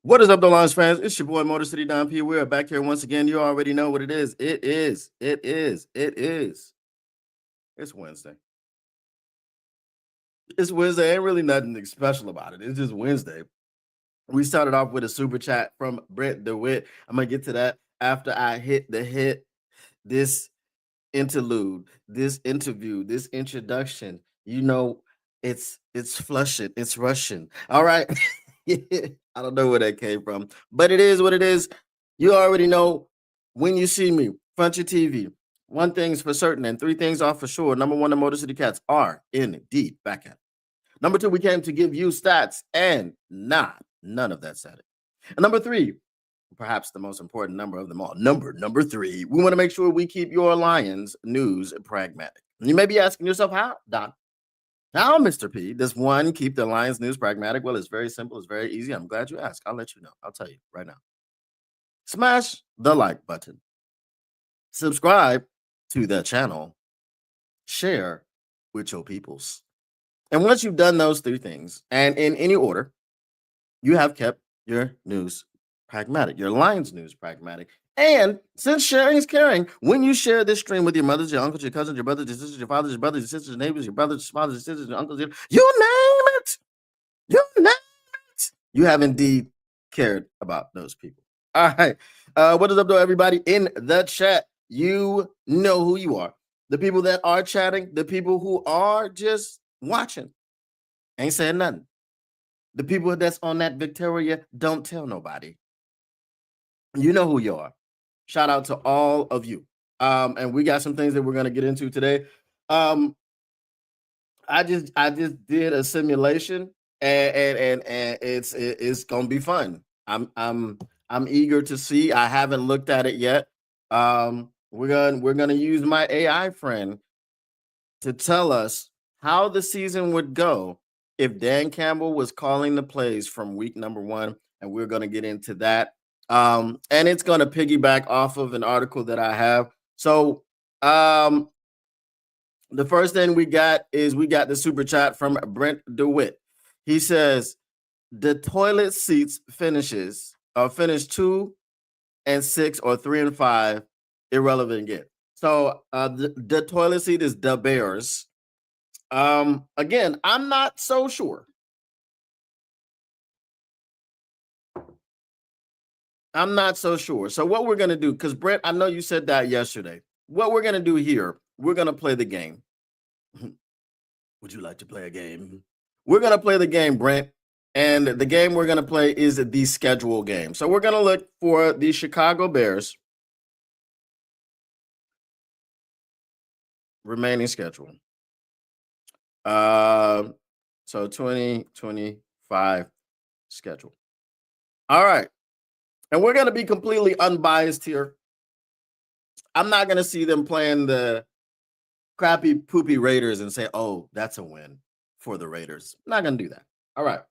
What is up, the Lions fans? It's your boy Motor City Don P. We're back here once again. You already know what it is. It's Wednesday. It's Wednesday. Ain't really nothing special about it. It's just Wednesday. We started off with a super chat from Brent DeWitt. I'm gonna get to that after I hit this interlude, this interview, this introduction. You know, it's flushing, it's Russian. All right. I don't know where that came from, but it is what it is. You already know when you see me, front your TV. One thing's for certain, and three things are for sure. Number one, the Motor City Cats are indeed back at it. Number two, we came to give you stats, and none of that said it. And number three, perhaps the most important number of them all, number three, we want to make sure we keep your Lions news pragmatic. And you may be asking yourself, how, Don? How, Mr. P, does one keep the Lions news pragmatic? Well, it's very simple. It's very easy. I'm glad you asked. I'll let you know. I'll tell you right now. Smash the like button. Subscribe to the channel. Share with your peoples. And once you've done those three things, and in any order, you have kept your news pragmatic, your Lions news pragmatic. And since sharing is caring, when you share this stream with your mothers, your uncles, your cousins, your brothers, your sisters, your fathers, your brothers, your sisters, your neighbors, your brothers, your fathers, your sisters, your uncles, you name it, you have indeed cared about those people. All right. What is up, though, everybody in the chat? You know who you are. The people that are chatting, the people who are just watching, ain't saying nothing. The people that's on that Victoria, don't tell nobody. You know who you are. Shout out to all of you. And we got some things that we're going to get into today. I just did a simulation, and it's gonna be fun. I'm eager to see. I haven't looked at it yet. We're gonna use my AI friend to tell us how the season would go if Dan Campbell was calling the plays from week number 1, and we're gonna get into that. And it's gonna piggyback off of an article that I have. So the first thing we got the super chat from Brent DeWitt. He says the toilet seats finish 2 and 6 or 3 and 5, irrelevant yet. So the toilet seat is the Bears. Again, I'm not so sure. I'm not so sure. So what we're gonna do, because Brent, I know you said that yesterday. What we're gonna do here, we're gonna play the game. Would you like to play a game? We're gonna play the game, Brent. And the game we're gonna play is the schedule game. So we're gonna look for the Chicago Bears remaining schedule. So 2025 schedule. All right. And we're going to be completely unbiased here. I'm not going to see them playing the crappy, poopy Raiders and say, oh, that's a win for the Raiders. I'm not going to do that. All right.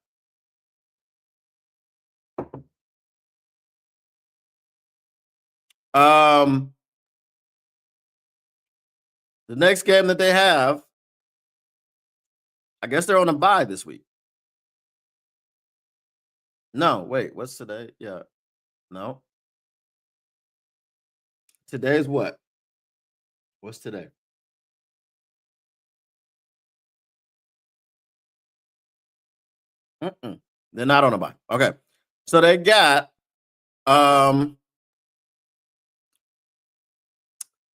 The next game that they have, I guess they're on a bye this week. No, wait, what's today? Yeah. No. Today's what? What's today? They're not on a bye. Okay. So they got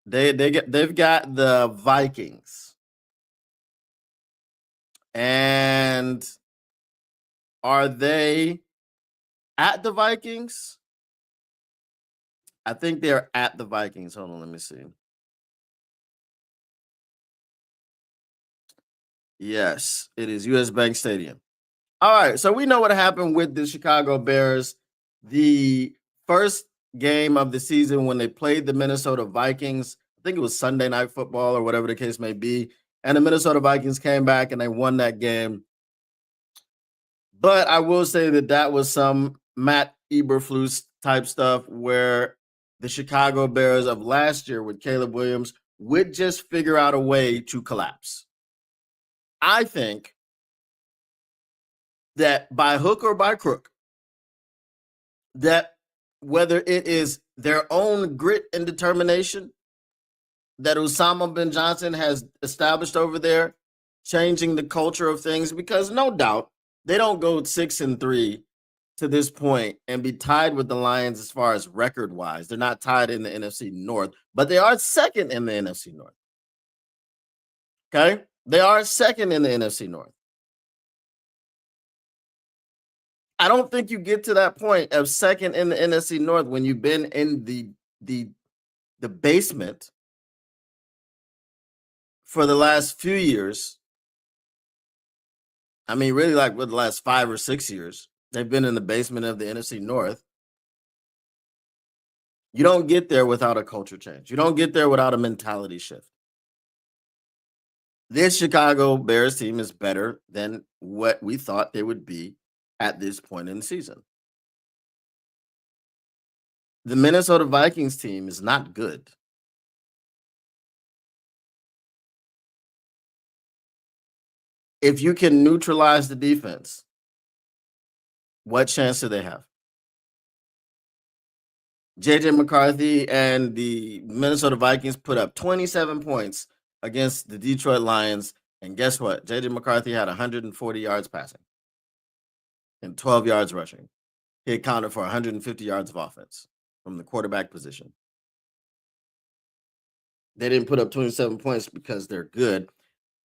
they've got the Vikings. And are they at the Vikings? I think they're at the Vikings. Hold on, let me see. Yes, it is US Bank Stadium. All right, so we know what happened with the Chicago Bears. The first game of the season when they played the Minnesota Vikings, I think it was Sunday Night Football or whatever the case may be, and the Minnesota Vikings came back and they won that game. But I will say that was some Matt Eberflus type stuff where the Chicago Bears of last year with Caleb Williams would just figure out a way to collapse. I think that by hook or by crook, that whether it is their own grit and determination that Osama bin Johnson has established over there, changing the culture of things, because no doubt they don't go 6-3 to this point and be tied with the Lions as far as record wise. They're not tied in the NFC North, but they are second in the NFC North. Okay. They are second in the NFC North. I don't think you get to that point of second in the NFC North when you've been in the basement for the last few years. I mean, really, like with the last 5 or 6 years, they've been in the basement of the NFC North. You don't get there without a culture change. You don't get there without a mentality shift. This Chicago Bears team is better than what we thought they would be at this point in the season. The Minnesota Vikings team is not good. If you can neutralize the defense, what chance do they have? JJ McCarthy and the Minnesota Vikings put up 27 points against the Detroit Lions. And guess what? JJ McCarthy had 140 yards passing and 12 yards rushing. He accounted for 150 yards of offense from the quarterback position. They didn't put up 27 points because they're good.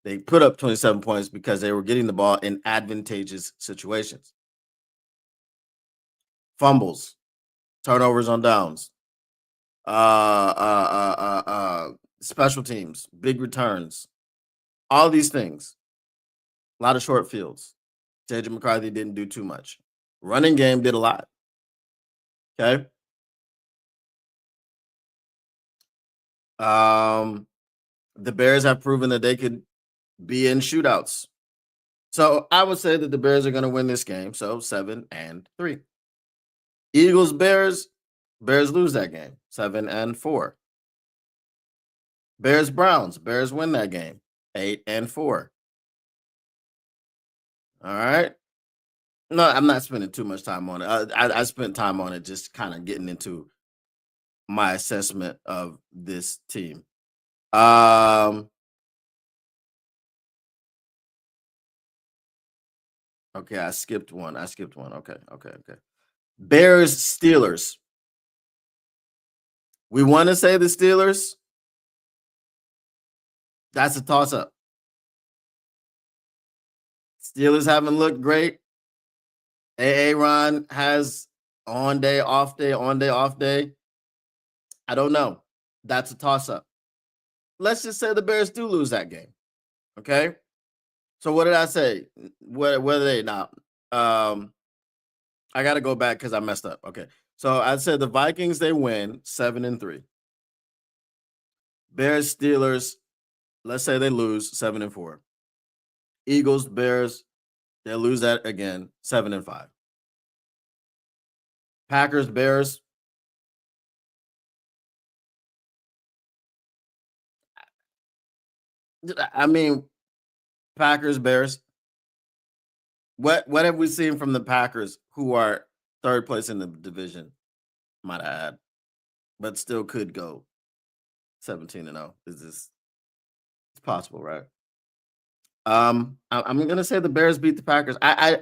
They put up 27 points because they were getting the ball in advantageous situations. Fumbles, turnovers on downs, special teams, big returns, all these things. A lot of short fields. JJ McCarthy didn't do too much. Running game did a lot. Okay. The Bears have proven that they could be in shootouts. So I would say that the Bears are going to win this game. So 7-3. Eagles, Bears lose that game. 7-4. Bears, Browns, Bears win that game. 8-4. All right. No, I'm not spending too much time on it. I spent time on it just kind of getting into my assessment of this team. Okay, I skipped one. Okay. Bears, Steelers. We want to say the Steelers. That's a toss-up. Steelers haven't looked great. Aaron has on day, off day, on day, off day. I don't know. That's a toss-up. Let's just say the Bears do lose that game. Okay. So what did I say? Whether they now? I got to go back because I messed up. Okay. So I said the Vikings, they win 7-3. Bears, Steelers, let's say they lose 7-4. Eagles, Bears, they'll lose that again, 7-5. Packers, Bears. I mean, Packers, Bears. What have we seen from the Packers, who are third place in the division? Might add, but still could go 17-0. Is this? It's possible, right? I'm gonna say the Bears beat the Packers. I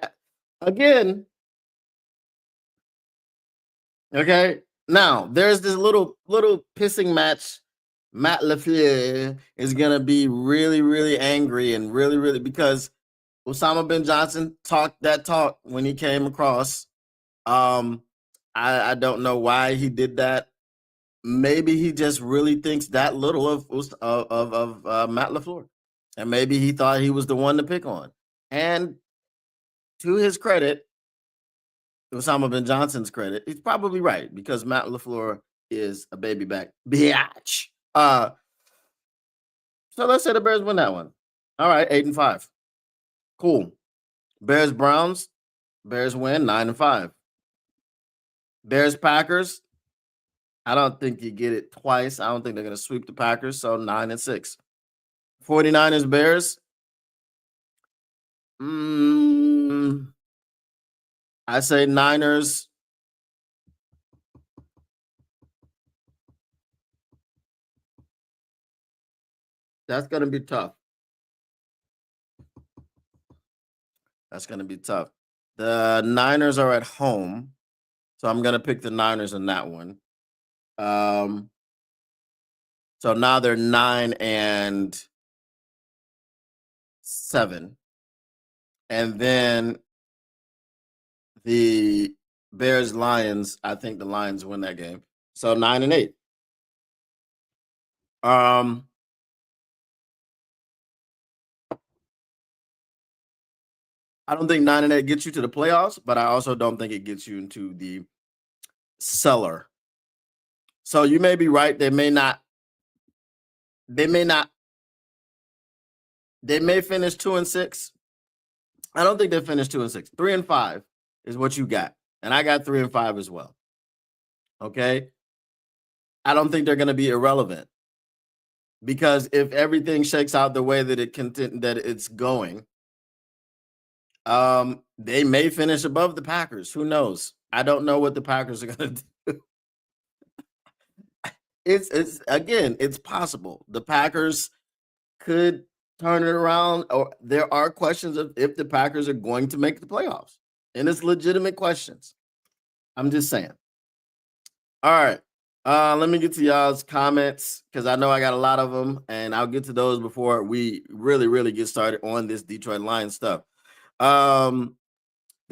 again. Okay. Now there's this little pissing match. Matt LaFleur is gonna be really, really angry and really because Osama bin Johnson talked that talk when he came across. I don't know why he did that. Maybe he just really thinks that little of Matt LaFleur, and maybe he thought he was the one to pick on. And to his credit, Osama bin Johnson's credit, he's probably right because Matt LaFleur is a baby back bitch. So let's say the Bears win that one. All right, 8-5. Cool. Bears Browns. Bears win 9-5. Bears Packers. I don't think you get it twice. I don't think they're going to sweep the Packers. So 9-6. 49ers Bears. I say Niners That's gonna be tough. That's gonna be tough. The Niners are at home, so I'm gonna pick the Niners in that one. Um, so now they're 9-7, and then the Bears Lions. I think the Lions win that game. So 9-8. Um, I don't think 9-8 gets you to the playoffs, but I also don't think it gets you into the cellar. So you may be right. They may not. They may not. They may finish 2-6. I don't think they finished 2-6. 3-5 is what you got, and I got 3-5 as well. Okay, I don't think they're going to be irrelevant because if everything shakes out the way that it's going, they may finish above the Packers. Who knows? I don't know what the Packers are going to do. It's again, it's possible the Packers could turn it around, or there are questions of if the Packers are going to make the playoffs, and it's legitimate questions. I'm just saying. All right. Let me get to y'all's comments because I know I got a lot of them, and I'll get to those before we really get started on this Detroit Lions stuff. The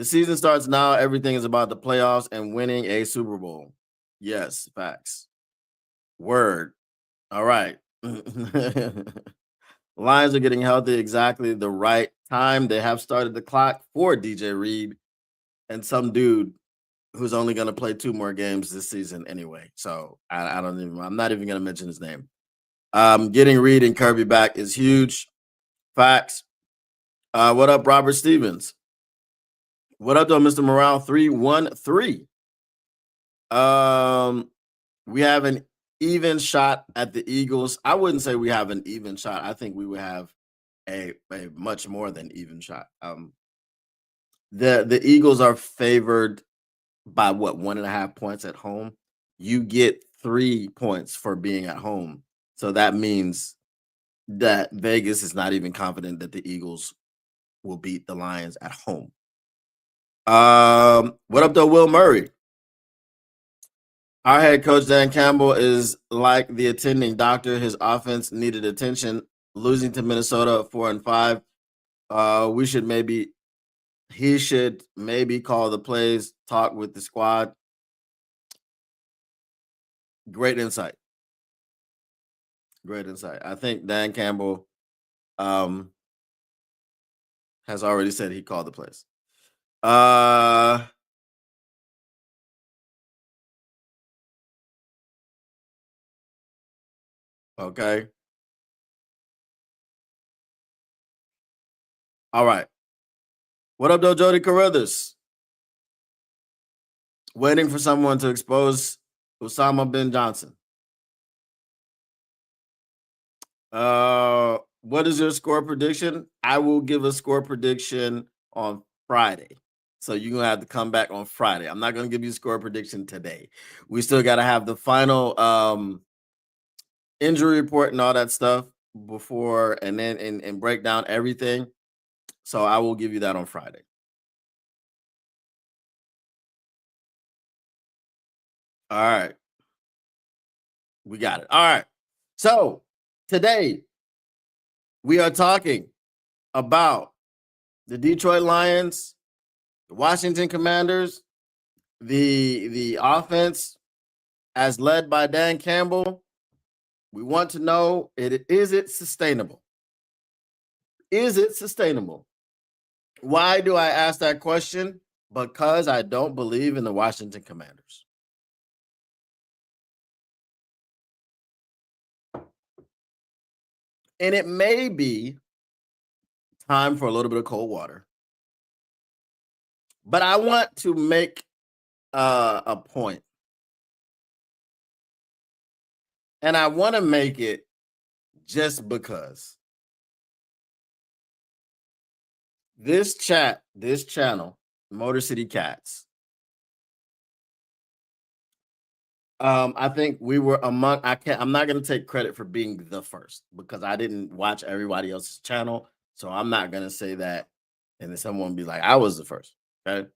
season starts now. Everything is about the playoffs and winning a Super Bowl. Yes, facts. Word. All right. Lions are getting healthy exactly the right time. They have started the clock for DJ Reed and some dude who's only going to play 2 more games this season anyway. So I'm not even going to mention his name. Getting Reed and Kirby back is huge. Facts. What up, Robert Stevens? What up, though, Mr. Morale 313? We have an even shot at the Eagles. I wouldn't say we have an even shot. I think we would have a much more than even shot. The Eagles are favored by what, 1.5 points at home. You get 3 points for being at home. So that means that Vegas is not even confident that the Eagles will beat the Lions at home. What up, though, Will Murray? Our head coach, Dan Campbell, is like the attending doctor. His offense needed attention. Losing to Minnesota 4-5. He should maybe call the plays, talk with the squad. Great insight. Great insight. I think Dan Campbell has already said he called the plays. Okay. All right. What up, though, Jody Carruthers? Waiting for someone to expose Osama bin Johnson. What is your score prediction? I will give a score prediction on Friday. So you're going to have to come back on Friday. I'm not going to give you a score prediction today. We still got to have the final injury report and all that stuff before, and then and break down everything. So I will give you that on Friday. All right. We got it. All right. So today we are talking about the Detroit Lions, the Washington Commanders, the offense as led by Dan Campbell. We want to know, is it sustainable? Is it sustainable? Why do I ask that question? Because I don't believe in the Washington Commanders. And it may be time for a little bit of cold water. But I want to make a point. And I want to make it just because. This channel, Motor City Cats, I think we were among I'm not gonna take credit for being the first because I didn't watch everybody else's channel. So I'm not gonna say that and then someone be like, I was the first. Okay.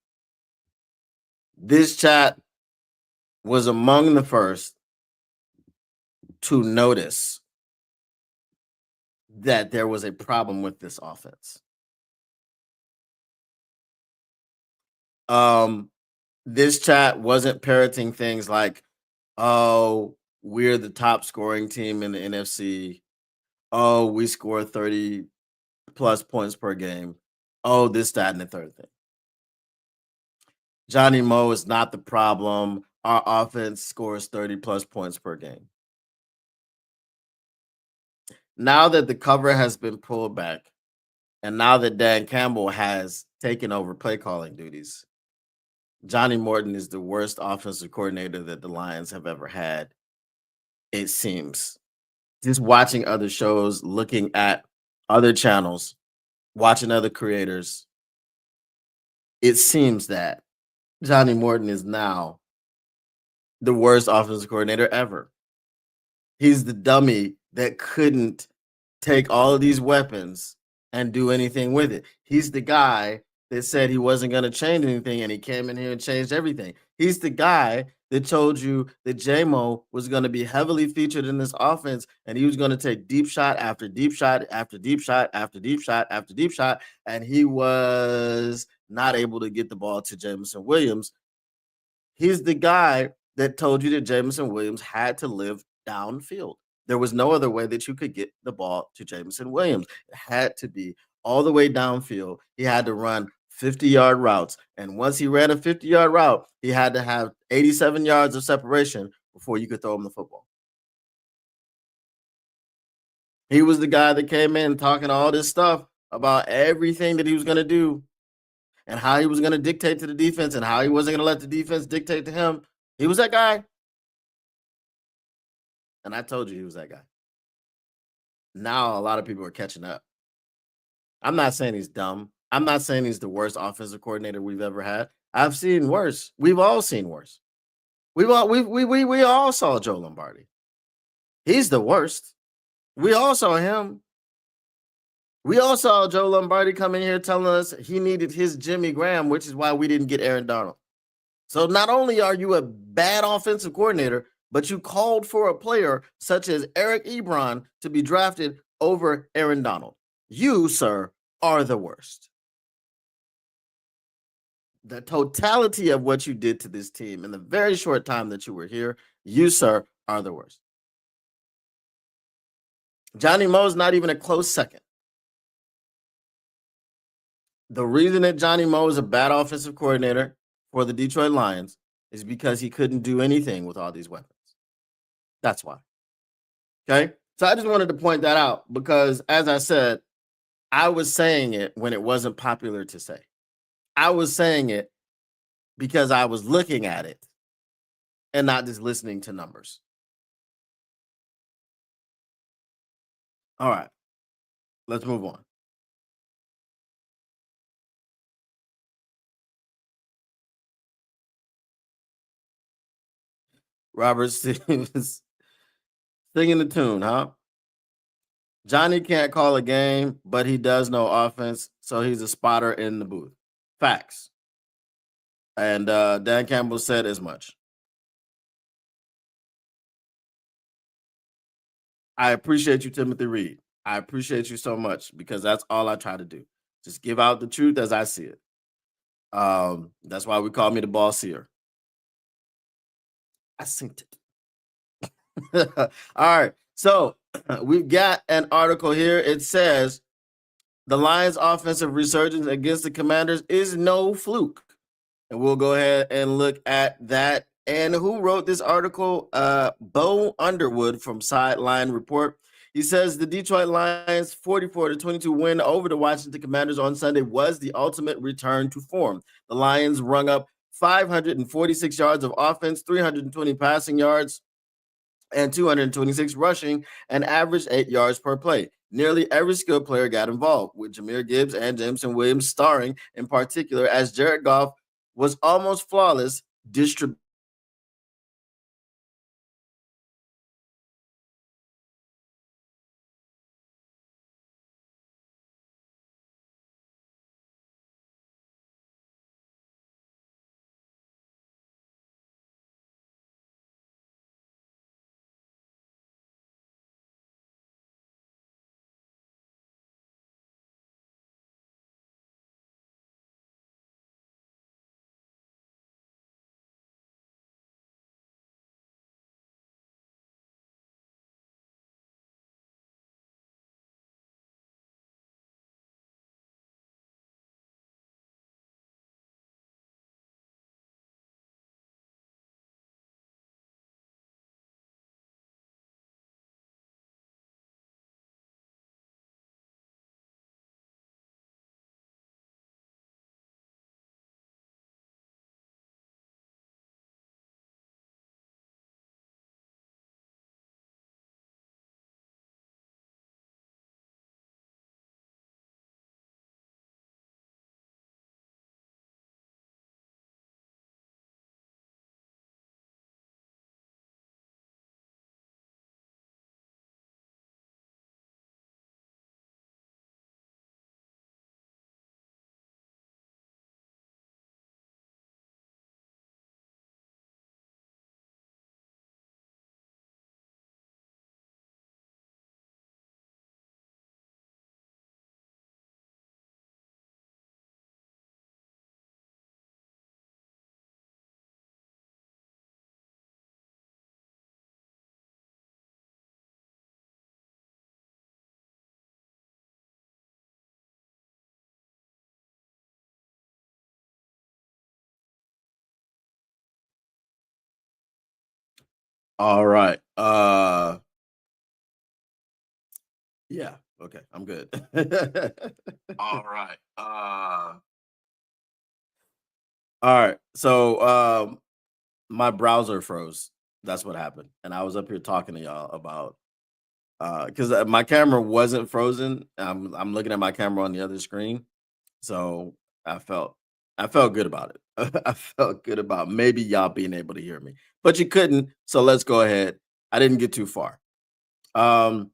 This chat was among the first to notice that there was a problem with this offense. Um, this chat wasn't parroting things like, "Oh, we're the top scoring team in the NFC. Oh, we score 30 plus points per game. Oh, this, that, and the third thing." Johnny Mo is not the problem. Our offense scores 30 plus points per game. Now that the cover has been pulled back, and now that Dan Campbell has taken over play calling duties, Johnny Morton is the worst offensive coordinator that the Lions have ever had, it seems. Just watching other shows, looking at other channels, watching other creators, it seems that Johnny Morton is now the worst offensive coordinator ever. He's the dummy that couldn't take all of these weapons and do anything with it. He's the guy that said he wasn't going to change anything, and he came in here and changed everything. He's the guy that told you that JMO was going to be heavily featured in this offense, and he was going to take deep shot after deep shot after deep shot after deep shot after deep shot, and he was not able to get the ball to Jameson Williams. He's the guy that told you that Jameson Williams had to live downfield. There was no other way that you could get the ball to Jameson Williams. It had to be all the way downfield. He had to run 50-yard routes. And once he ran a 50-yard route, he had to have 87 yards of separation before you could throw him the football. He was the guy that came in talking all this stuff about everything that he was going to do and how he was going to dictate to the defense and how he wasn't going to let the defense dictate to him. He was that guy. And I told you he was that guy. Now a lot of people are catching up. I'm not saying he's dumb. I'm not saying he's the worst offensive coordinator we've ever had. I've seen worse. We've all seen worse. We all saw Joe Lombardi. He's the worst. We all saw him. We all saw Joe Lombardi come in here telling us he needed his Jimmy Graham, which is why we didn't get Aaron Donald. So not only are you a bad offensive coordinator, but you called for a player such as Eric Ebron to be drafted over Aaron Donald. You, sir, are the worst. The totality of what you did to this team in the very short time that you were here, you, sir, are the worst. Johnny Moe's not even a close second. The reason that Johnny Moe is a bad offensive coordinator for the Detroit Lions is because he couldn't do anything with all these weapons. That's why. Okay. So I just wanted to point that out because, as I said, I was saying it when it wasn't popular to say. I was saying it because I was looking at it and not just listening to numbers. All right. Let's move on. Robert Stevens singing the tune, huh? Johnny can't call a game, but he does know offense, so he's a spotter in the booth. Facts. And Dan Campbell said as much. I appreciate you, Timothy Reed. I appreciate you so much because that's all I try to do. Just give out the truth as I see it. That's why we call me the ball seer. I synced it. All right. So we've got an article here. It says the Lions' offensive resurgence against the Commanders is no fluke. And we'll go ahead and look at that. And who wrote this article? Bo Underwood from Sideline Report. He says the Detroit Lions' 44-22 win over the Washington Commanders on Sunday was the ultimate return to form. The Lions rung up 546 yards of offense, 320 passing yards, and 226 rushing, and averaged 8 yards per play. Nearly every skilled player got involved, with Jahmyr Gibbs and Jameson Williams starring in particular, as Jared Goff was almost flawless distribution All right. Yeah. Okay. I'm good. All right. All right. So my browser froze. That's what happened. And I was up here talking to y'all about because my camera wasn't frozen. I'm looking at my camera on the other screen. So I felt I felt good about it. I felt good about maybe y'all being able to hear me. But you couldn't. So let's go ahead. I didn't get too far. Um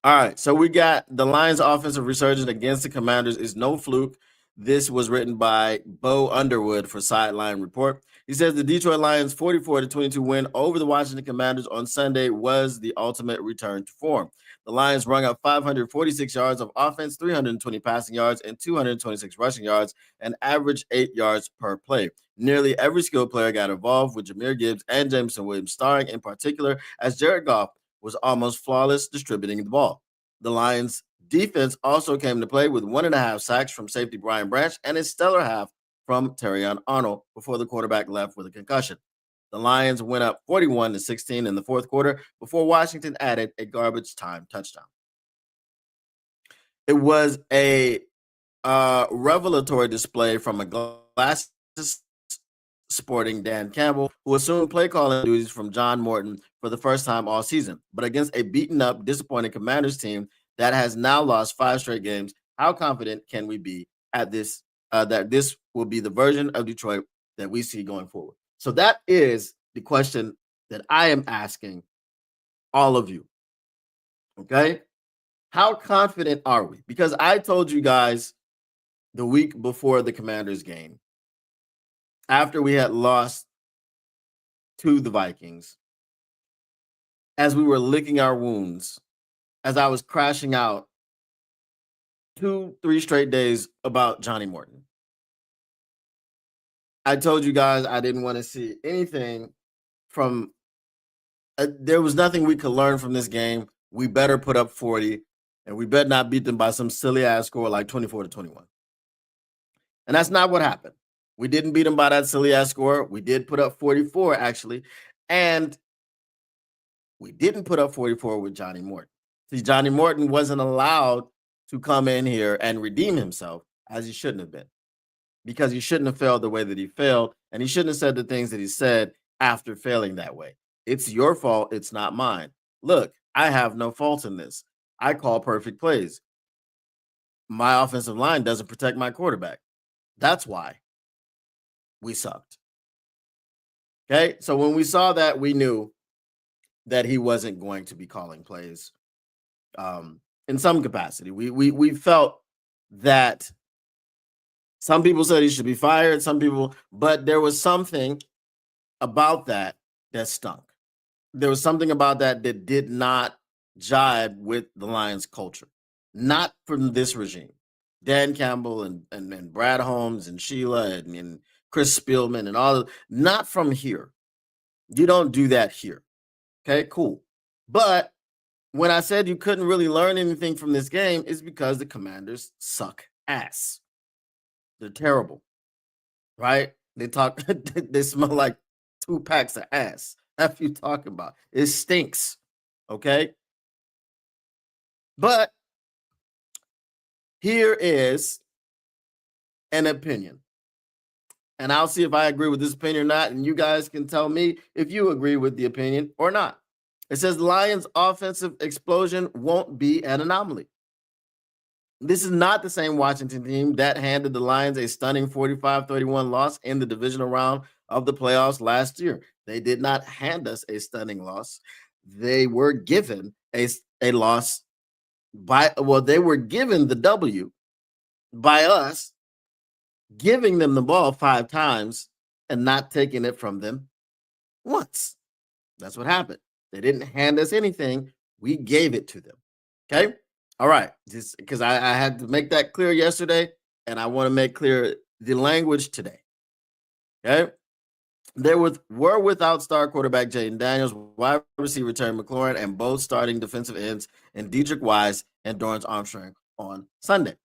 All right, so we got the Lions' offensive resurgence against the Commanders is no fluke. This was written by Bo Underwood for Sideline Report. He says the Detroit Lions' 44-22 win over the Washington Commanders on Sunday was the ultimate return to form. The Lions rung up 546 yards of offense, 320 passing yards, and 226 rushing yards, and averaged 8 yards per play. Nearly every skilled player got involved, with Jahmyr Gibbs and Jameson Williams starring in particular, as Jared Goff was almost flawless distributing the ball. The Lions' defense also came to play with 1.5 sacks from safety Brian Branch and a stellar half from Terrion Arnold before the quarterback left with a concussion. The Lions went up 41-16 in the fourth quarter before Washington added a garbage time touchdown. It was a revelatory display from a glasses sporting Dan Campbell, who assumed play calling duties from John Morton for the first time all season. But against a beaten up, disappointed Commanders team that has now lost 5 straight games, how confident can we be at this that this will be the version of Detroit that we see going forward? So that is the question that I am asking all of you. Okay? How confident are we? Because I told you guys the week before the Commanders game, after we had lost to the Vikings, as we were licking our wounds, as I was crashing out 2-3 straight days about Johnny Morton. I told you guys I didn't want to see anything from there was nothing we could learn from this game. We better put up 40 and we better not beat them by some silly ass score like 24-21. And that's not what happened. We didn't beat them by that silly ass score. We did put up 44 actually. And we didn't put up 44 with Johnny Morton. See, Johnny Morton wasn't allowed to come in here and redeem himself as he shouldn't have been, because he shouldn't have failed the way that he failed, and he shouldn't have said the things that he said after failing that way. It's your fault. It's not mine. Look, I have no fault in this. I call perfect plays. My offensive line doesn't protect my quarterback. That's why we sucked. Okay. So when we saw that, we knew that he wasn't going to be calling plays in some capacity. We felt that some people said he should be fired, some people, but there was something about that that stunk. There was something about that that did not jibe with the Lions culture, not from this regime. Dan Campbell and Brad Holmes and Sheila and Chris Spielman and all, not from here. You don't do that here. Okay, cool. But when I said you couldn't really learn anything from this game, is because the Commanders suck ass. They're terrible, right? They talk, they smell like 2 packs of ass. That's what you talking about. It stinks. Okay. But here is an opinion. And I'll see if I agree with this opinion or not. And you guys can tell me if you agree with the opinion or not. It says Lions offensive explosion won't be an anomaly. This is not the same Washington team that handed the Lions a stunning 45-31 loss in the divisional round of the playoffs last year. They did not hand us a stunning loss. They were given a loss they were given the W by us giving them the ball 5 times and not taking it from them once. That's what happened. They didn't hand us anything. We gave it to them. Okay. All right. Just because I had to make that clear yesterday, and I want to make clear the language today. Okay. They were without star quarterback Jayden Daniels, wide receiver Terry McLaurin, and both starting defensive ends in Dedrick Wise and Dorrance Armstrong on Sunday.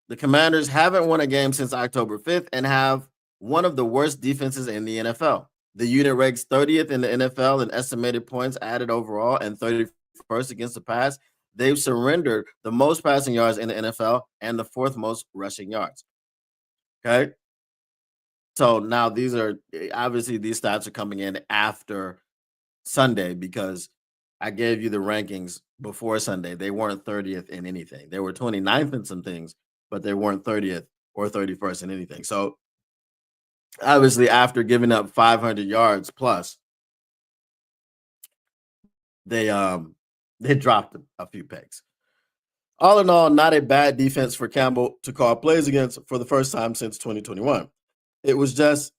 The Commanders haven't won a game since October 5th and have one of the worst defenses in the NFL. The unit ranks 30th in the NFL in estimated points added overall and 31st against the pass. They've surrendered the most passing yards in the NFL and the fourth most rushing yards. Okay. So now these are obviously these stats are coming in after Sunday because I gave you the rankings before Sunday. They weren't 30th in anything. They were 29th in some things, but they weren't 30th or 31st in anything. So obviously, after giving up 500 yards plus, they they dropped a few pegs. All in all, not a bad defense for Campbell to call plays against for the first time since 2021. It was just,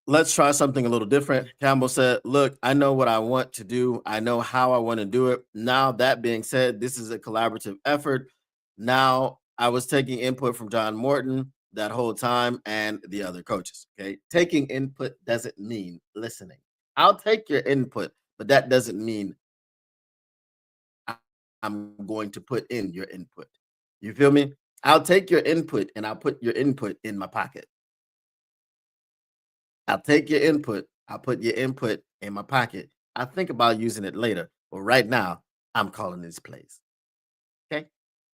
let's try something a little different. Campbell said, look, I know what I want to do. I know how I want to do it. Now, that being said, this is a collaborative effort. Now, I was taking input from John Morton that whole time and the other coaches. Okay. Taking input doesn't mean listening. I'll take your input, but that doesn't mean I'm going to put in your input. You feel me? I'll take your input and I'll put your input in my pocket. I'll take your input. I'll put your input in my pocket. I'll think about using it later. But right now, I'm calling this plays. Okay.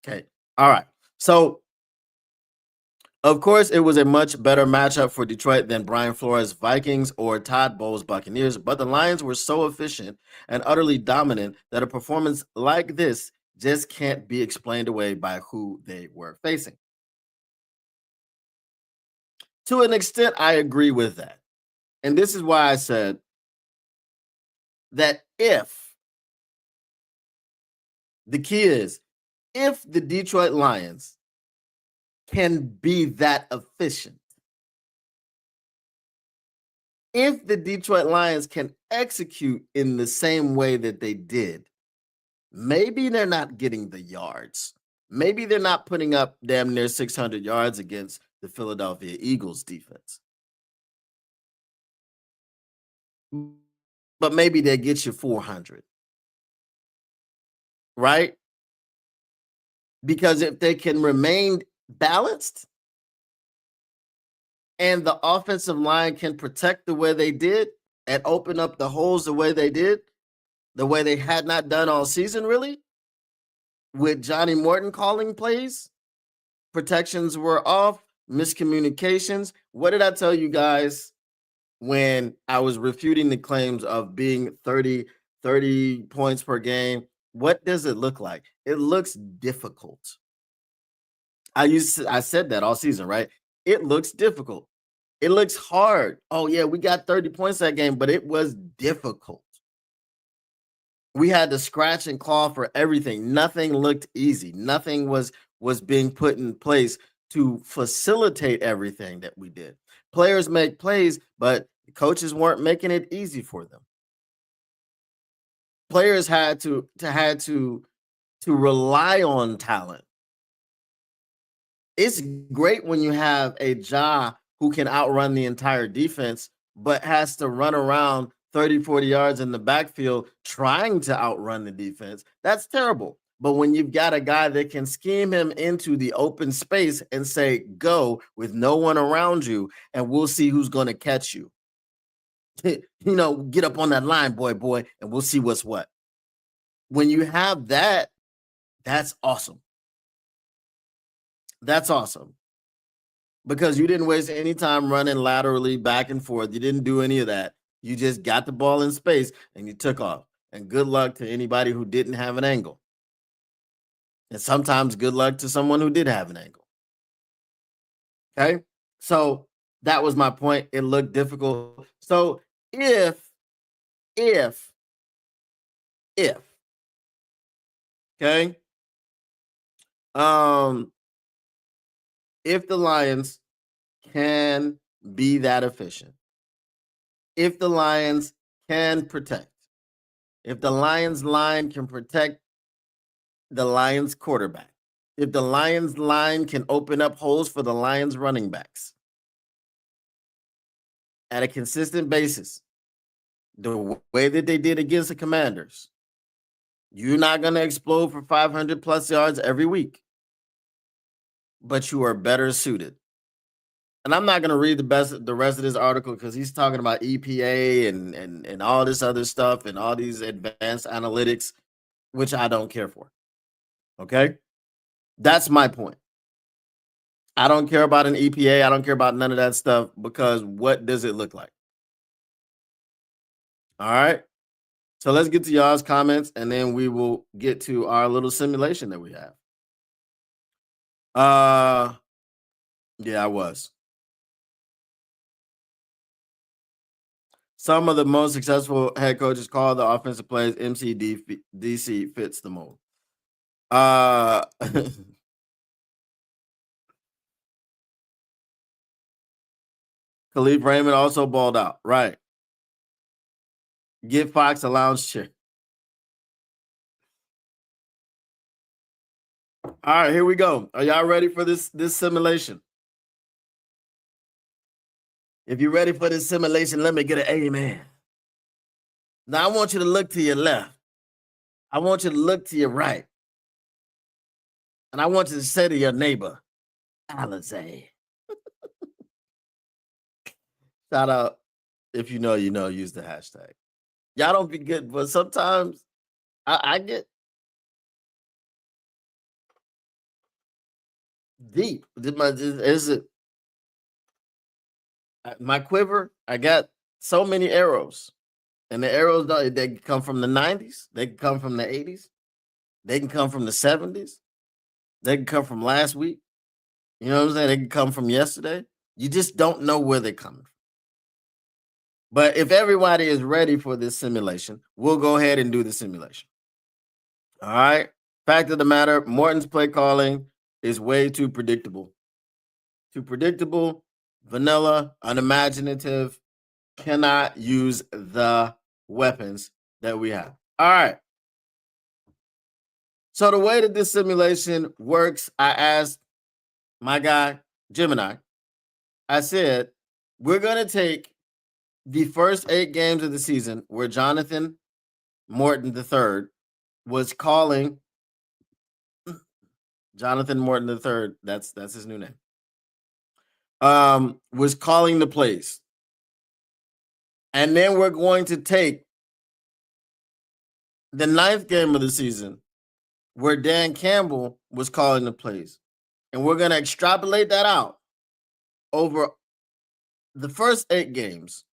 Okay. All right. So, of course, it was a much better matchup for Detroit than Brian Flores' Vikings or Todd Bowles' Buccaneers, but the Lions were so efficient and utterly dominant that a performance like this just can't be explained away by who they were facing. To an extent, I agree with that. And this is why I said that the key is, if the Detroit Lions can be that efficient, if the Detroit Lions can execute in the same way that they did, maybe they're not getting the yards. Maybe they're not putting up damn near 600 yards against the Philadelphia Eagles defense. But maybe they get you 400. Right? Because if they can remain balanced and the offensive line can protect the way they did and open up the holes the way they did, the way they had not done all season, really, with Johnny Morton calling plays, protections were off, miscommunications. What did I tell you guys when I was refuting the claims of being 30 points per game? What does it look like? It looks difficult. I said that all season, right? It looks difficult. It looks hard. Oh yeah, we got 30 points that game, but it was difficult. We had to scratch and claw for everything. Nothing looked easy. Nothing was being put in place to facilitate everything that we did. Players make plays, but coaches weren't making it easy for them. Players had to rely on talent. It's great when you have a Ja who can outrun the entire defense, but has to run around 30, 40 yards in the backfield trying to outrun the defense. That's terrible. But when you've got a guy that can scheme him into the open space and say, go with no one around you, and we'll see who's going to catch you. Get up on that line, boy, and we'll see what's what. When you have that, that's awesome. That's awesome. Because you didn't waste any time running laterally back and forth. You didn't do any of that. You just got the ball in space and you took off. And good luck to anybody who didn't have an angle. And sometimes good luck to someone who did have an angle. Okay? So that was my point. It looked difficult. So if okay, if the Lions can be that efficient, if the Lions can protect, if the Lions line can protect the Lions quarterback, if the Lions line can open up holes for the Lions running backs at a consistent basis, the way that they did against the Commanders, you're not going to explode for 500 plus yards every week, but you are better suited and I'm not going to read the rest of this article because he's talking about EPA and all this other stuff and all these advanced analytics, which I don't care for. Okay, that's my point. I don't care about an EPA. I don't care about none of that stuff because what does it look like? All right. So let's get to y'all's comments and then we will get to our little simulation that we have. Yeah, I was. Some of the most successful head coaches call the offensive plays MCDC fits the mold. Khalif Raymond also balled out. Right. Get Fox a lounge chair. All right, here we go. Are y'all ready for this simulation? If you're ready for this simulation, let me get an amen. Now, I want you to look to your left. I want you to look to your right. And I want you to say to your neighbor, Alizé. Shout out. If you know, use the hashtag. Y'all don't be good, but sometimes I get deep. Is it my quiver? I got so many arrows. And the arrows, they can come from the 90s. They can come from the 80s. They can come from the 70s. They can come from last week. You know what I'm saying? They can come from yesterday. You just don't know where they're coming from. But if everybody is ready for this simulation, we'll go ahead and do the simulation. All right. Fact of the matter, Morton's play calling is way too predictable. Too predictable, vanilla, unimaginative, cannot use the weapons that we have. All right. So the way that this simulation works, I asked my guy, Gemini, I said, we're going to take the first 8 games of the season where Jonathan Morton III was calling. Jonathan Morton III, that's his new name. Was calling the plays. And then we're going to take the 9th game of the season where Dan Campbell was calling the plays. And we're going to extrapolate that out over the first 8 games.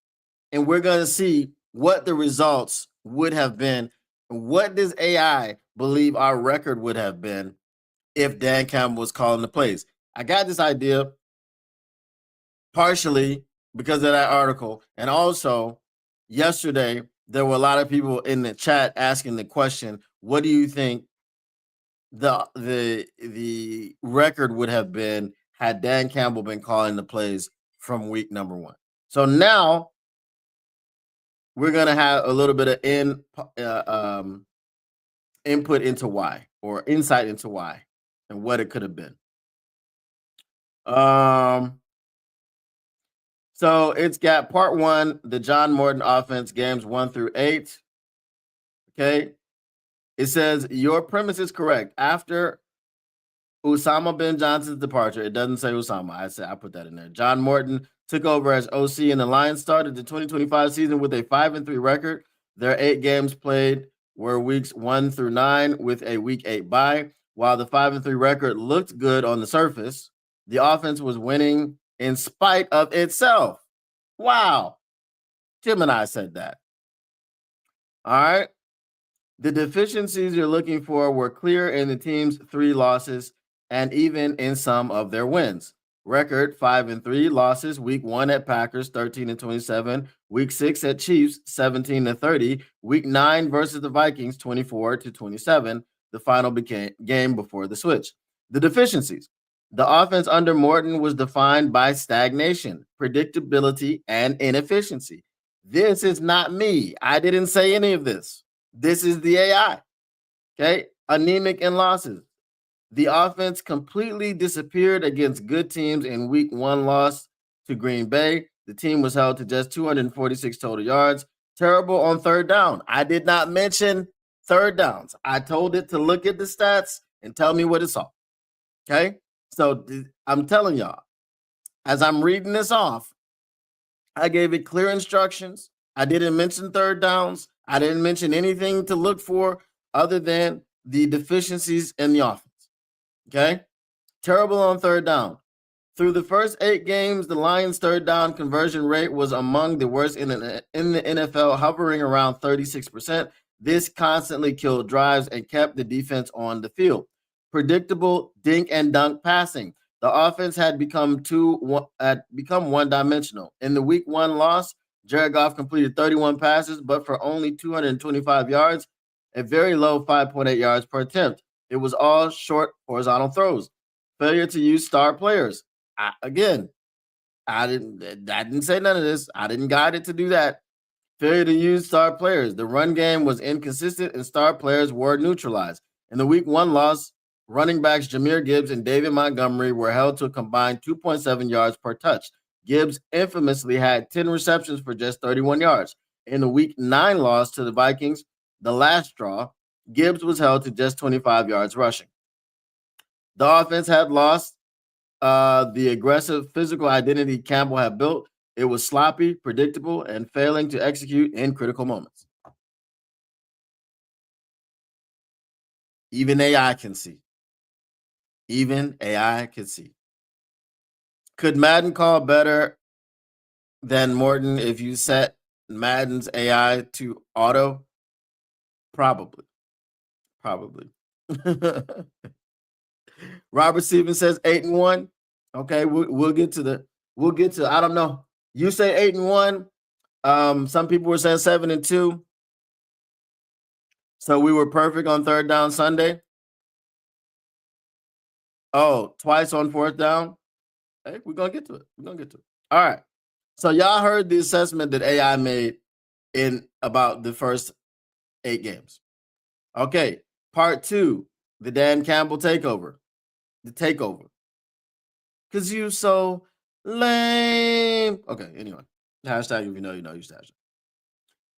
And we're going to see what the results would have been. What does AI believe our record would have been if Dan Campbell was calling the plays? I got this idea partially because of that article. And also, yesterday, there were a lot of people in the chat asking the question, what do you think the record would have been had Dan Campbell been calling the plays from week number 1? So now we're going to have a little bit of input into why, or insight into why and what it could have been. So it's got part 1, the John Morton offense, games 1 through 8. Okay. It says your premise is correct. After Usama bin Johnson's departure, it doesn't say Usama. I put that in there. John Morton took over as OC, and the Lions started the 2025 season with a 5-3 record. Their 8 games played were weeks 1 through 9 with a week 8 bye. While the 5-3 record looked good on the surface, the offense was winning in spite of itself. Wow. Gemini said that. All right. The deficiencies you're looking for were clear in the team's 3 losses and even in some of their wins. Record 5-3 losses. Week 1 at Packers, 13-27. Week 6 at Chiefs, 17-30. Week 9 versus the Vikings, 24-27. The final game before the switch. The deficiencies. The offense under Morton was defined by stagnation, predictability, and inefficiency. This is not me. I didn't say any of this. This is the AI. Okay. Anemic in losses. The offense completely disappeared against good teams in week 1 loss to Green Bay. The team was held to just 246 total yards. Terrible on third down. I did not mention third downs. I told it to look at the stats and tell me what it saw. Okay. So I'm telling y'all, as I'm reading this off, I gave it clear instructions. I didn't mention third downs. I didn't mention anything to look for other than the deficiencies in the offense. Okay? Terrible on third down. Through the first 8 games, the Lions' third down conversion rate was among the worst in the NFL, hovering around 36%. This constantly killed drives and kept the defense on the field. Predictable dink and dunk passing. The offense had become one-dimensional. In the Week 1 loss, Jared Goff completed 31 passes, but for only 225 yards, a very low 5.8 yards per attempt. It was all short horizontal throws. Failure to use star players. I didn't say none of this. I didn't guide it to do that. Failure to use star players. The run game was inconsistent and star players were neutralized. In the Week 1 loss, running backs Jahmyr Gibbs and David Montgomery were held to a combined 2.7 yards per touch. Gibbs infamously had 10 receptions for just 31 yards. In the Week 9 loss to the Vikings, the last straw, Gibbs was held to just 25 yards rushing. The offense had lost the aggressive physical identity Campbell had built. It was sloppy, predictable, and failing to execute in critical moments. Even AI can see. Even AI can see. Could Madden call better than Morton if you set Madden's AI to auto? Probably. Robert Stevens says 8-1. Okay, we'll get to I don't know. You say 8-1. Some people were saying 7-2. So we were perfect on third down Sunday. Oh, twice on fourth down. Hey, we're gonna get to it. All right. So y'all heard the assessment that AI made in about the first 8 games. Okay, part 2, the Dan Campbell takeover. The takeover. Cause you so lame. Okay, anyway. Hashtag if you know, you use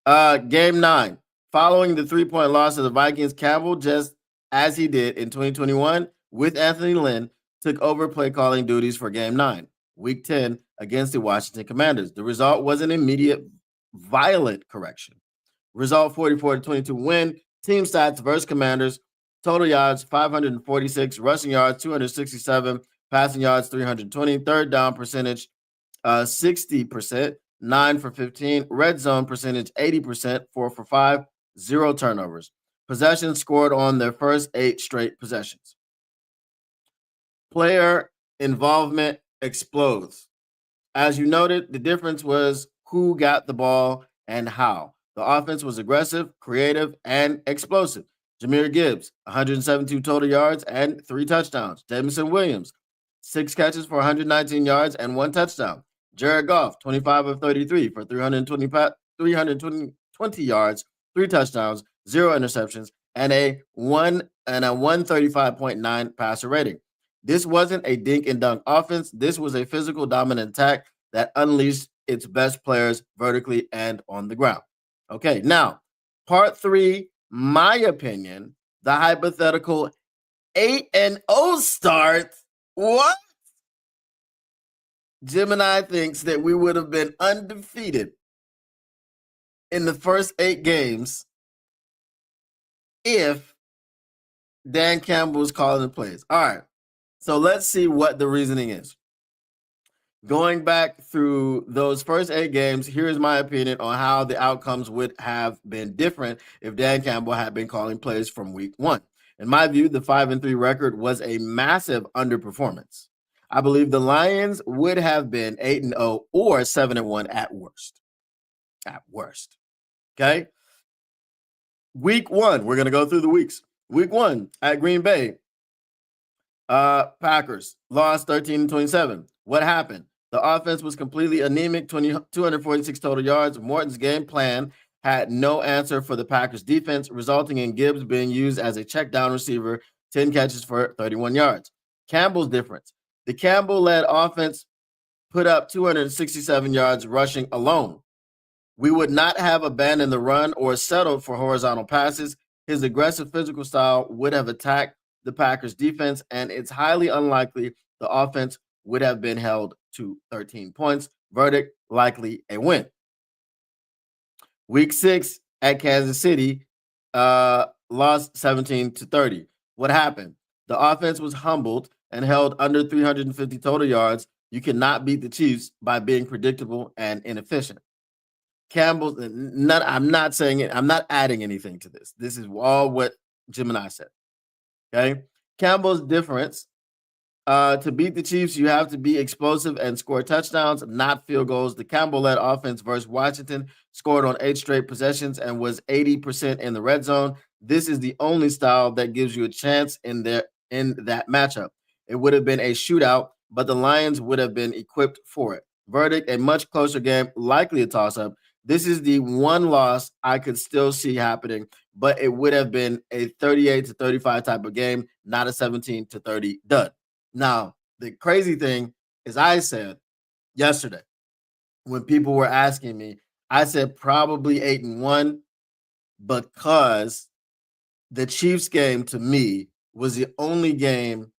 hashtag. Game 9. Following the 3-point loss to the Vikings, Campbell, just as he did in 2021 with Anthony Lynn, took over play calling duties for Game 9, Week 10 against the Washington Commanders. The result was an immediate, violent correction. Result 44-22 win. Team stats versus Commanders. Total yards 546, rushing yards 267, passing yards 320, third down percentage 60%, 9 for 15, red zone percentage 80%, 4 for 5, 0 turnovers. Possessions scored on their first 8 straight possessions. Player involvement explodes. As you noted, the difference was who got the ball and how. The offense was aggressive, creative, and explosive. Jahmyr Gibbs, 172 total yards and 3 touchdowns. Jameson Williams, 6 catches for 119 yards and 1 touchdown. Jared Goff, 25 of 33 for 320 yards, 3 touchdowns, 0 interceptions, and a 135.9 passer rating. This wasn't a dink and dunk offense. This was a physical dominant attack that unleashed its best players vertically and on the ground. Okay, now, part 3, my opinion, the hypothetical 8-0 start. What? Gemini thinks that we would have been undefeated in the first 8 games if Dan Campbell was calling the plays. All right, so let's see what the reasoning is. Going back through those first 8 games, here's my opinion on how the outcomes would have been different if Dan Campbell had been calling plays from Week 1. In my view, the 5-3 record was a massive underperformance. I believe the Lions would have been 8-0 or 7-1 at worst. At worst. Okay? Week 1, we're going to go through the weeks. Week 1 at Green Bay. Packers lost 13-27. What happened? The offense was completely anemic, 246 total yards. Morton's game plan had no answer for the Packers defense, resulting in Gibbs being used as a check down receiver, 10 catches for 31 yards. Campbell's difference. The Campbell-led offense put up 267 yards rushing alone. We would not have abandoned the run or settled for horizontal passes. His aggressive physical style would have attacked the Packers defense, and it's highly unlikely the offense would have been held to 13 points. Verdict, likely a win. Week 6 at Kansas City, lost 17-30. What happened? The offense was humbled and held under 350 total yards. You cannot beat the Chiefs by being predictable and inefficient. Campbell's I'm not saying it. I'm not adding anything to this. This is all what Gemini said. Okay. Campbell's difference. To beat the Chiefs, you have to be explosive and score touchdowns, not field goals. The Campbell-led offense versus Washington scored on 8 straight possessions and was 80% in the red zone. This is the only style that gives you a chance in that matchup. It would have been a shootout, but the Lions would have been equipped for it. Verdict, a much closer game, likely a toss-up. This is the one loss I could still see happening, but it would have been a 38-35 type of game, not a 17-30 dud. Now, the crazy thing is I said yesterday when people were asking me, I said probably 8-1 because the Chiefs game to me was the only game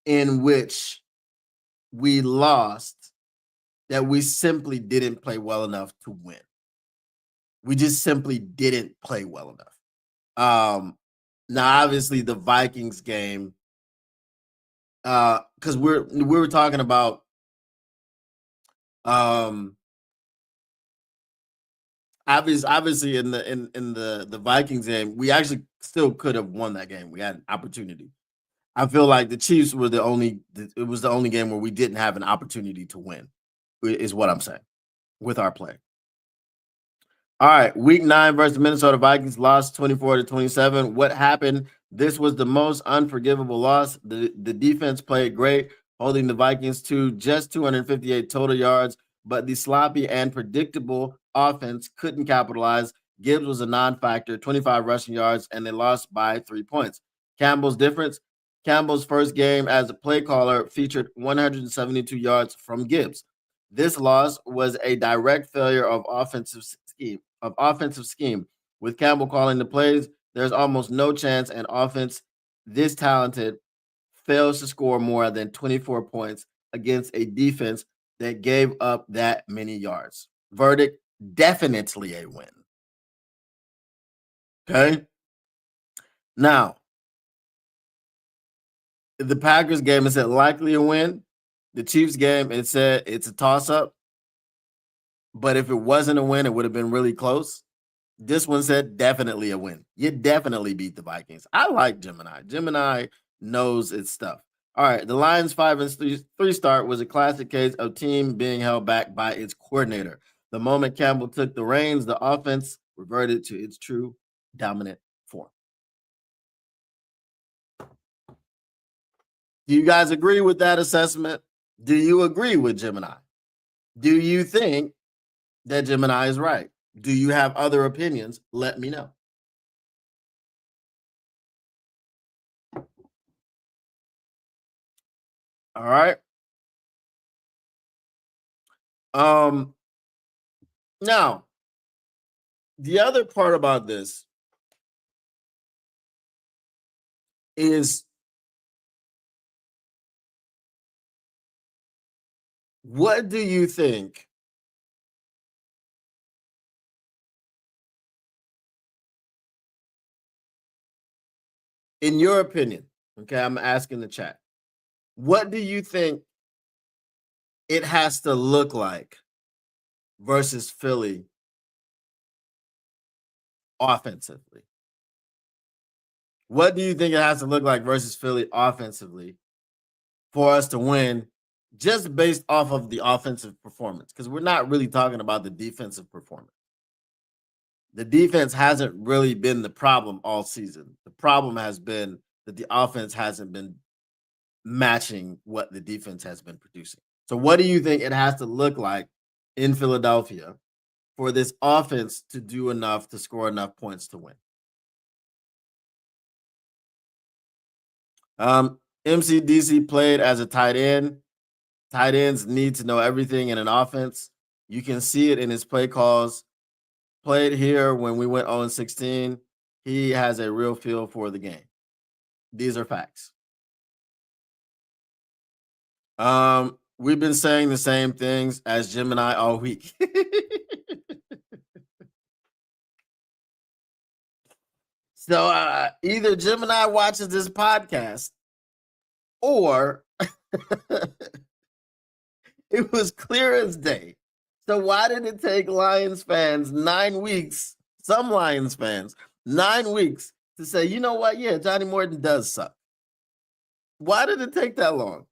in which we lost that we simply didn't play well enough to win. We just simply didn't play well enough. Now, obviously, the Vikings game, because we were talking about obviously in the Vikings game, we actually still could have won that game. We had an opportunity. I feel like the Chiefs were it was the only game where we didn't have an opportunity to win, is what I'm saying with our play. All right, week 9 versus Minnesota Vikings, lost 24-27. What happened? This was the most unforgivable loss. The defense played great, holding the Vikings to just 258 total yards, but the sloppy and predictable offense couldn't capitalize. Gibbs was a non-factor, 25 rushing yards, and they lost by 3 points. Campbell's difference. Campbell's first game as a play caller featured 172 yards from Gibbs. This loss was a direct failure of offensive scheme. With Campbell calling the plays, there's almost no chance an offense this talented fails to score more than 24 points against a defense that gave up that many yards. Verdict, definitely a win. Okay? Now, the Packers game, it said likely a win. The Chiefs game, it said it's a toss-up. But if it wasn't a win, it would have been really close. This one said definitely a win. You definitely beat the Vikings. I like Gemini. Gemini knows its stuff. All right, the Lions 5-3 start was a classic case of team being held back by its coordinator. The moment Campbell took the reins, the offense reverted to its true dominant form. Do you guys agree with that assessment? Do you agree with Gemini? Do you think that Gemini is right? Do you have other opinions? Let me know. All right. Now, the other part about this is what do you think in your opinion? Okay, I'm asking the chat. What do you think it has to look like versus Philly offensively? What do you think it has to look like versus Philly offensively for us to win just based off of the offensive performance? Because we're not really talking about the defensive performance. The defense hasn't really been the problem all season. The problem has been that the offense hasn't been matching what the defense has been producing. So what do you think it has to look like in Philadelphia for this offense to do enough to score enough points to win? MCDC played as a tight end. Tight ends need to know everything in an offense. You can see it in his play calls. Played here when we went 0-16. He has a real feel for the game. These are facts. We've been saying the same things as Jim and I all week. So either Jim and I watches this podcast, or it was clear as day. So why did it take Lions fans 9 weeks, some Lions fans, 9 weeks to say, you know what? Yeah, Johnny Morton does suck. Why did it take that long?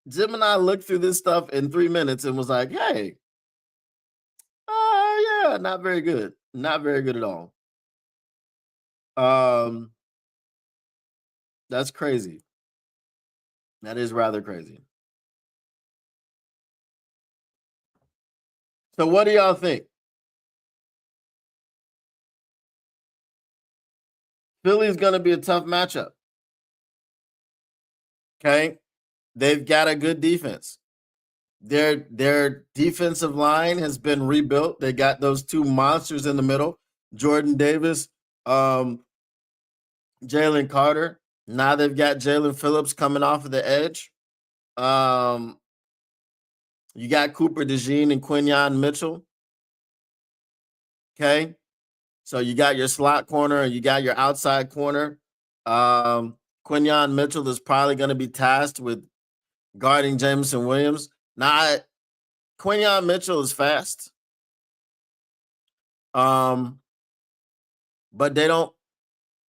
Jim and I looked through this stuff in 3 minutes and was like, hey, yeah, not very good. Not very good at all. Um, that's crazy. That is rather crazy. So what do y'all think? Philly's going to be a tough matchup. Okay? They've got a good defense. Their defensive line has been rebuilt. They got those two monsters in the middle, Jordan Davis, Jalen Carter. Now they've got Jalen Phillips coming off of the edge. You got Cooper DeJean and Quinyon Mitchell. Okay. So you got your slot corner and you got your outside corner. Quinyon Mitchell is probably going to be tasked with guarding Jameson Williams. Now, Quinyon Mitchell is fast. But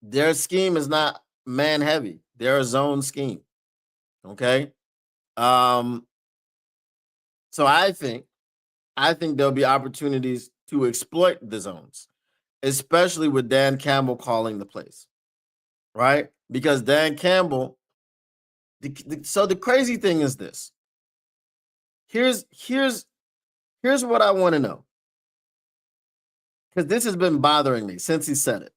their scheme is not man heavy. They're a zone scheme. Okay. So I think there'll be opportunities to exploit the zones, especially with Dan Campbell calling the plays, right? Because Dan Campbell, so the crazy thing is this. Here's what I want to know, because this has been bothering me since he said it.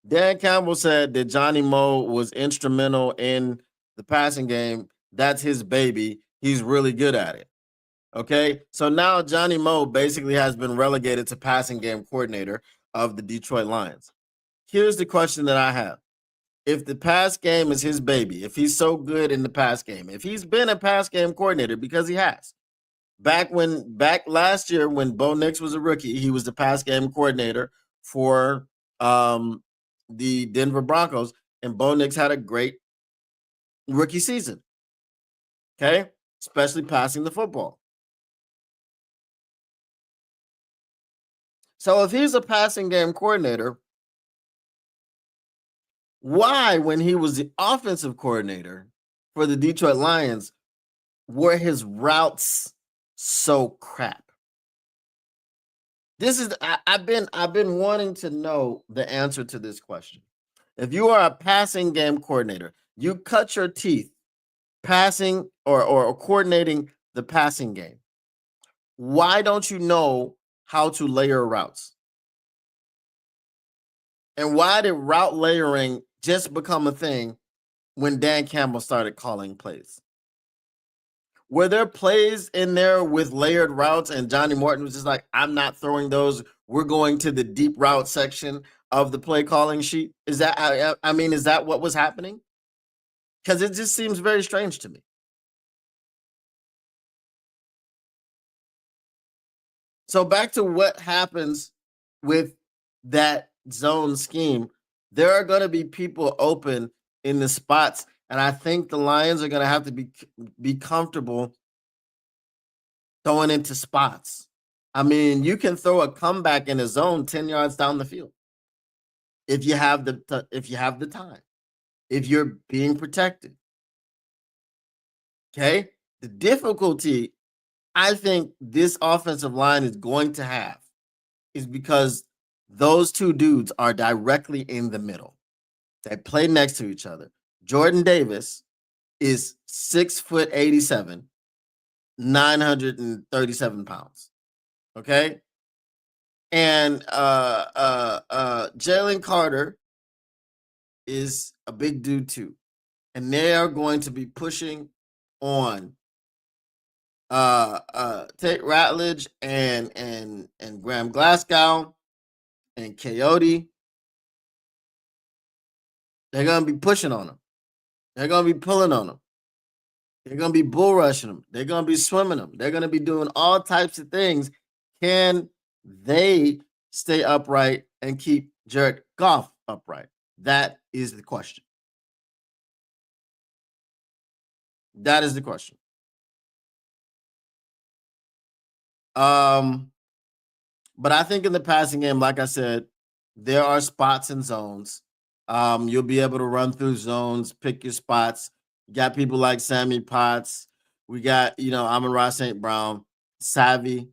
Dan Campbell said that Johnny Moe was instrumental in the passing game. That's his baby. He's really good at it. Okay, so now Johnny Moe basically has been relegated to passing game coordinator of the Detroit Lions. Here's the question that I have. If the pass game is his baby, if he's so good in the pass game, if he's been a pass game coordinator, because he has. Back last year when Bo Nix was a rookie, he was the pass game coordinator for the Denver Broncos, and Bo Nix had a great rookie season. Okay, especially passing the football. So if he's a passing game coordinator, why, when he was the offensive coordinator for the Detroit Lions, were his routes so crap? This is I've been wanting to know the answer to this question. If you are a passing game coordinator, you cut your teeth passing or coordinating the passing game. Why don't you know how to layer routes? And why did route layering just become a thing when Dan Campbell started calling plays? Were there plays in there with layered routes and Johnny Morton was just like, I'm not throwing those. We're going to the deep route section of the play calling sheet? Is that, I mean, is that what was happening? Because it just seems very strange to me. So back to what happens with that zone scheme. There are going to be people open in the spots, and I think the Lions are going to have to be comfortable throwing into spots. I mean, you can throw a comeback in a zone 10 yards down the field if you have the time, if you're being protected. Okay? The difficulty I think this offensive line is going to have is because those two dudes are directly in the middle. They play next to each other. Jordan Davis is 6'87", 937 pounds. Okay. And Jalen Carter is a big dude too. And they are going to be pushing on Tate Ratledge and Graham Glasgow and Coyote. They're gonna be pushing on them. They're gonna be pulling on them. They're going to be bull rushing them. They're going to be swimming them. They're going to be doing all types of things. Can they stay upright and keep Jared Goff upright? That is the question. That is the question. But I think in the passing game, like I said, there are spots and zones. You'll be able to run through zones, pick your spots. You got people like Sammy Potts. We got, Amon-Ra St. Brown, savvy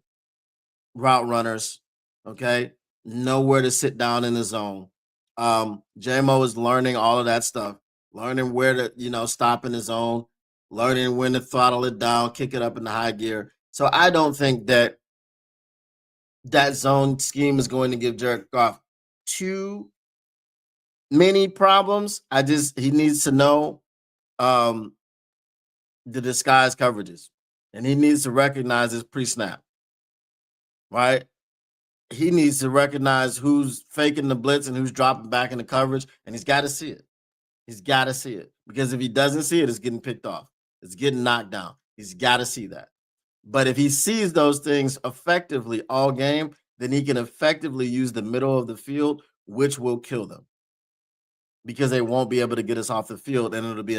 route runners. Okay. Know where to sit down in the zone. JMO is learning all of that stuff, learning where to, stop in the zone, learning when to throttle it down, kick it up in the high gear. So I don't think that zone scheme is going to give Jared Goff too many problems. He needs to know the disguise coverages, and he needs to recognize his pre-snap, right? He needs to recognize who's faking the blitz and who's dropping back in the coverage, and he's got to see it. He's got to see it, because if he doesn't see it, it's getting picked off. It's getting knocked down. He's got to see that. But if he sees those things effectively all game, then he can effectively use the middle of the field, which will kill them, because they won't be able to get us off the field, and it'll be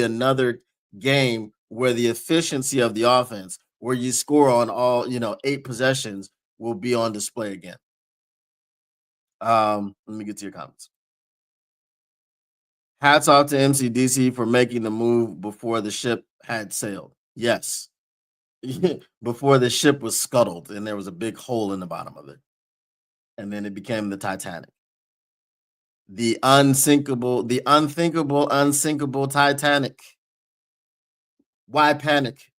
another game where the efficiency of the offense, where you score on all 8 possessions, will be on display again. Let me get to your comments. Hats off to MCDC for making the move before the ship had sailed. Yes. Before the ship was scuttled and there was a big hole in the bottom of it. And then it became the Titanic. The unthinkable Titanic. Why panic?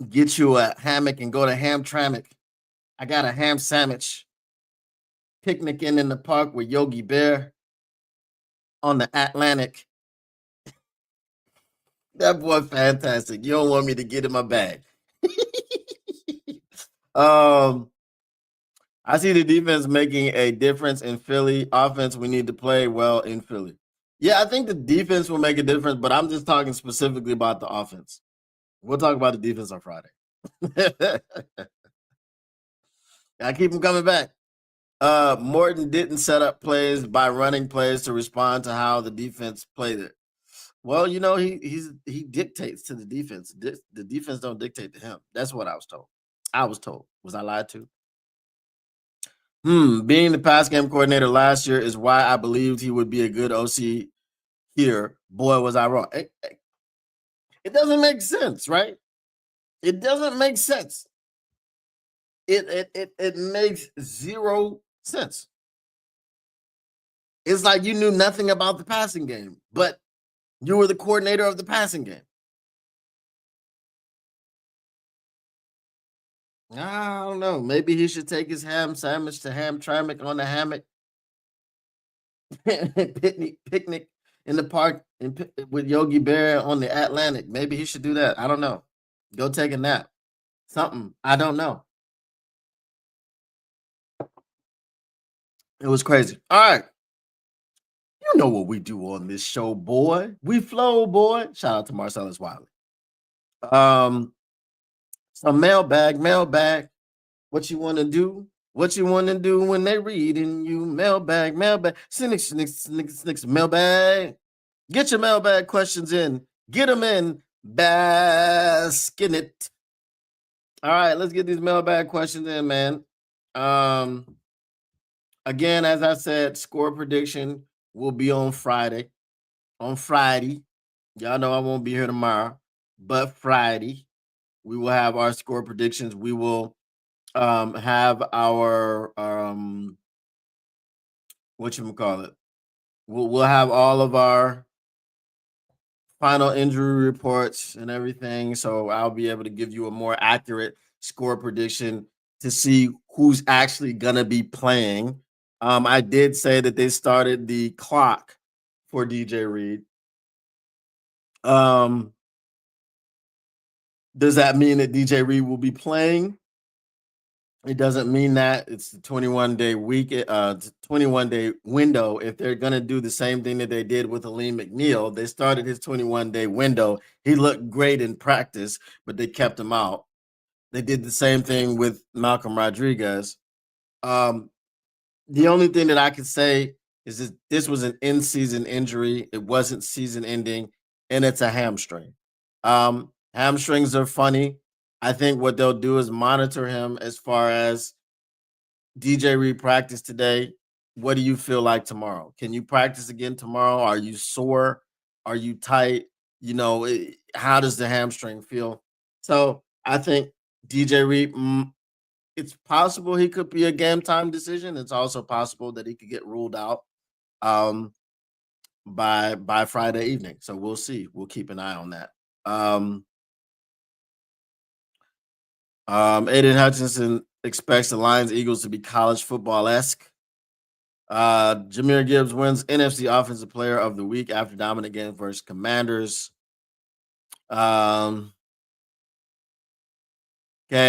Get you a hammock and go to Hamtramck. I got a ham sandwich. Picnicking in the park with Yogi Bear on the Atlantic. That boy fantastic. You don't want me to get in my bag. I see the defense making a difference in Philly. Offense, we need to play well in Philly. Yeah, I think the defense will make a difference, but I'm just talking specifically about the offense. We'll talk about the defense on Friday. I keep him coming back. Morton didn't set up plays by running plays to respond to how the defense played it. Well, he dictates to the defense. The defense don't dictate to him. That's what I was told. Was I lied to? Being the pass game coordinator last year is why I believed he would be a good OC here. Boy, was I wrong. It doesn't make sense, right? It doesn't make sense. It makes zero sense. It's like you knew nothing about the passing game, but you were the coordinator of the passing game. I don't know. Maybe he should take his ham sandwich to Hamtramck on the hammock. picnic in the park with Yogi Bear on the Atlantic. Maybe he should do that. I don't know. Go take a nap. Something. I don't know. It was crazy. All right. You know what we do on this show, boy. We flow, boy. Shout out to Marcellus Wiley. So mailbag. What you want to do? What you want to do when they reading you? Mailbag. Snicks, mailbag. Get your mailbag questions in. Get them in. Basking it. All right, let's get these mailbag questions in, man. Again, as I said, score prediction will be on Friday. On Friday. Y'all know I won't be here tomorrow, but Friday we will have our score predictions. We will have our whatchamacallit. We'll have all of our final injury reports and everything. So I'll be able to give you a more accurate score prediction to see who's actually gonna be playing. I did say that they started the clock for DJ Reed. Does that mean that DJ Reed will be playing? It doesn't mean that it's the 21-day week, 21-day window. If they're gonna do the same thing that they did with Aleem McNeil, they started his 21-day window. He looked great in practice, but they kept him out. They did the same thing with Malcolm Rodriguez. Um, the only thing that I could say is this was an in-season injury. It wasn't season ending, and it's a hamstring. Hamstrings are funny. I think what they'll do is monitor him as far as DJ Reed practice today. What do you feel like tomorrow? Can you practice again tomorrow? Are you sore? Are you tight? How does the hamstring feel? So I think DJ Reed, it's possible he could be a game time decision. It's also possible that he could get ruled out um, by Friday evening. So we'll see. We'll keep an eye on that. Aiden Hutchinson expects the Lions Eagles to be college football esque. Jahmyr Gibbs wins NFC Offensive Player of the Week after dominant game versus Commanders. Okay,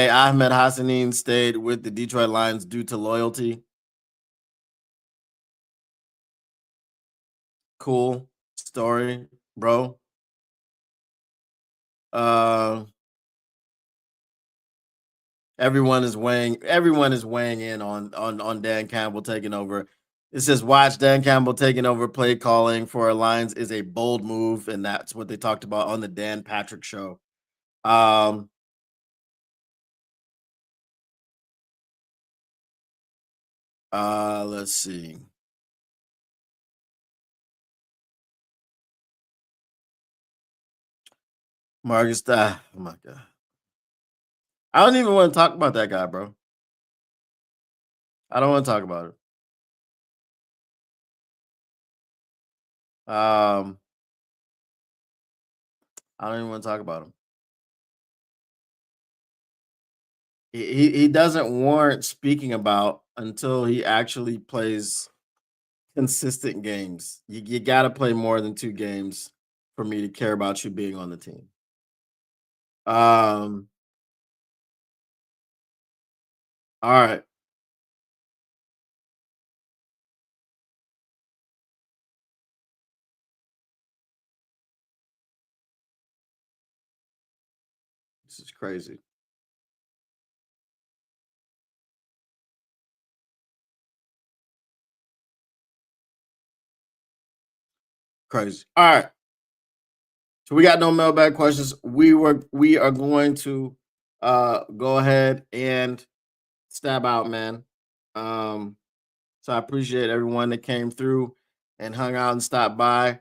Ahmed Hassanin stayed with the Detroit Lions due to loyalty. Cool story, bro. Everyone is weighing in on Dan Campbell taking over. It says watch Dan Campbell taking over play calling for our Lions is a bold move, and that's what they talked about on the Dan Patrick show. Let's see. Marcus, oh my god. I don't even want to talk about that guy, bro. I don't want to talk about it. I don't even want to talk about him. He doesn't warrant speaking about until he actually plays consistent games. You got to play more than 2 games for me to care about you being on the team. All right. This is crazy. Crazy. All right. So we got no mailbag questions. We are going to go ahead and stab out, man. So I appreciate everyone that came through and hung out and stopped by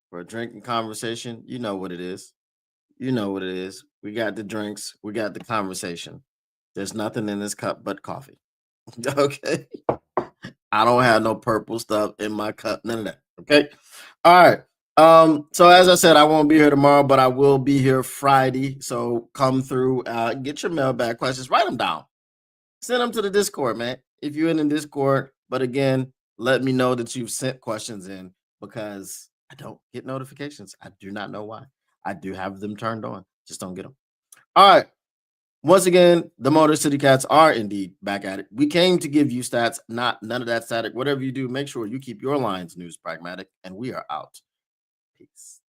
for a drinking conversation. You know what it is. You know what it is. We got the drinks, we got the conversation. There's nothing in this cup but coffee. Okay. I don't have no purple stuff in my cup, none of that. Okay. All right. So as I said, I won't be here tomorrow, but I will be here Friday. So come through, get your mailbag questions, write them down, send them to the Discord, man. If you're in the Discord, but again, let me know that you've sent questions in because I don't get notifications. I do not know why. I do have them turned on, just don't get them. All right. Once again, the Motor City Cats are indeed back at it. We came to give you stats, not none of that static. Whatever you do, make sure you keep your Lions news pragmatic, and we are out. Peace.